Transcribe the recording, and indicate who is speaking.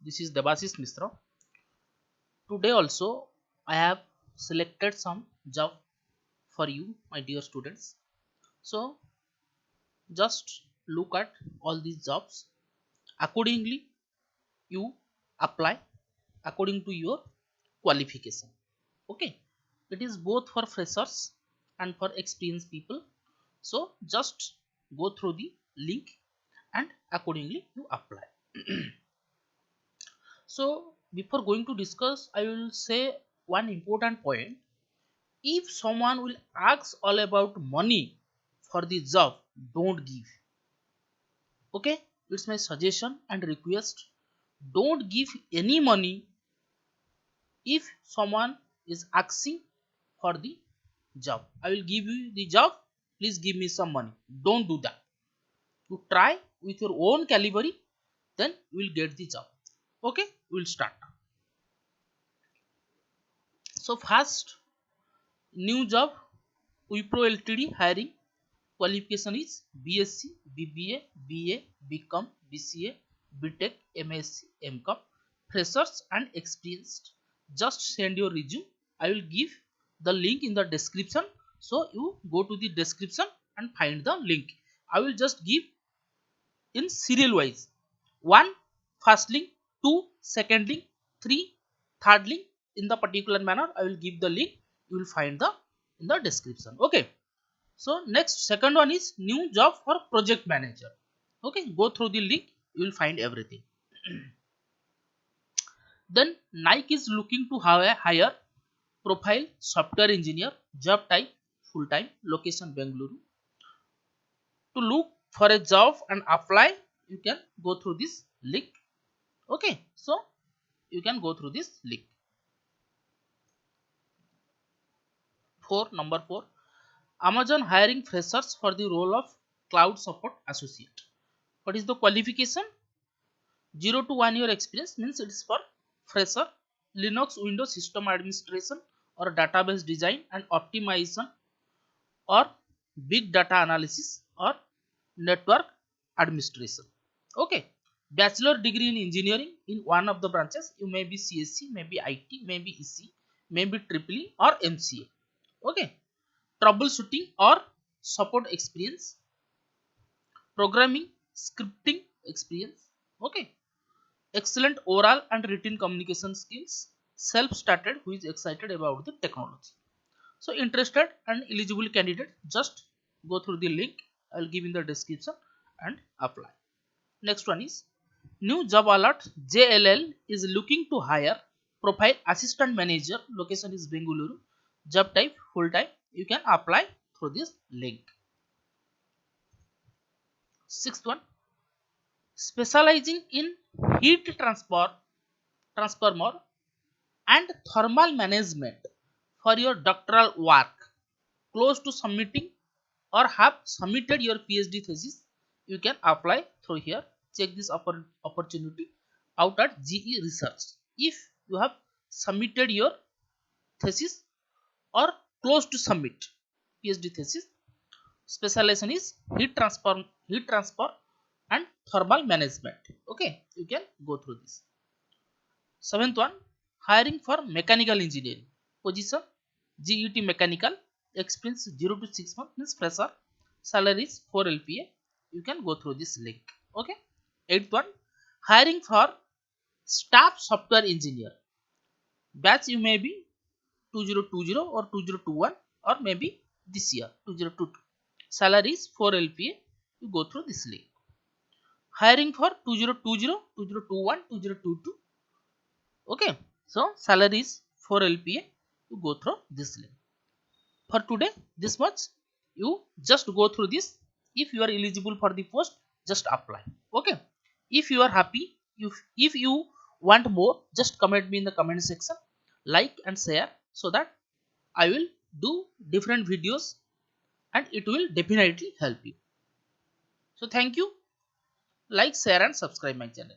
Speaker 1: This is Debashish Mishra. Today also I have selected some job for you, my dear students. So just look at all these jobs. Accordingly, you apply according to your qualification. Okay, it is both for freshers and for experienced people. So just go through the link and accordingly you apply. So before going to discuss, I will say one important point. If someone will ask all about money for the job, don't give. Okay, it's my suggestion and request. Don't give any money if someone is asking for the job. I will give you the job. Please give me some money. Don't do that. You try with your own caliber, then you will get the job. Okay, we'll start. So first, new job, Wipro Ltd hiring. Qualification is BSc, BBA, BA, BCom, BCA, BTech, MSc, MCom. Freshers and experienced. Just send your resume. I will give the link in the description. So you go to the description and find the link. I will just give in serial wise. 1 first link, 2 second link, 3 third link. In the particular manner, I will give the link. You will find the in the description. Okay. So next second one is new job for project manager. Okay, go through the link, you will find everything. Then Nike is looking to hire profile software engineer, job type full time, location Bengaluru. To look for a job and apply, you can go through this link. Okay, so you can go through this link. Number 4, Amazon hiring freshers for the role of cloud support associate. What is the qualification? 0 to 1 year experience means it is for fresher. Linux Windows system administration or database design and optimization or big data analysis or network administration. Okay, bachelor degree in engineering in one of the branches. You may be CSC, maybe IT, maybe EC, maybe EEE or MCA. Okay, troubleshooting or support experience, programming, scripting experience. Okay, excellent oral and written communication skills, self-started who is excited about the technology. So interested and eligible candidate, just go through the link. I will give in the description and apply. Next one is new job alert. JLL is looking to hire profile assistant manager. Location is Bengaluru. Job type full time. You can apply through this link. Sixth one, specializing in heat transformer and thermal management for your doctoral work, close to submitting or have submitted your PhD thesis, you can apply through here. Check this opportunity out at GE Research. If you have submitted your thesis or close to submit PhD thesis, specialization is heat transfer and thermal management. Okay, you can go through this. Seventh one, hiring for mechanical engineering position, GET mechanical, experience 0 to 6 months means fresher, salary is 4 LPA. You can go through this link. Okay. Eighth one, hiring for staff software engineer, batch you may be 2020 or 2021 or maybe this year 2022. Salary is 4 LPA. You go through this link. Hiring for 2020, 2021, 2022. Okay, so salary is 4 LPA. You go through this link. For today, this much. You just go through this. If you are eligible for the post, just apply. Okay. If you are happy, if you want more, just comment me in the comment section, like and share, so that I will do different videos and it will definitely help you. So thank you. Like, share and subscribe my channel.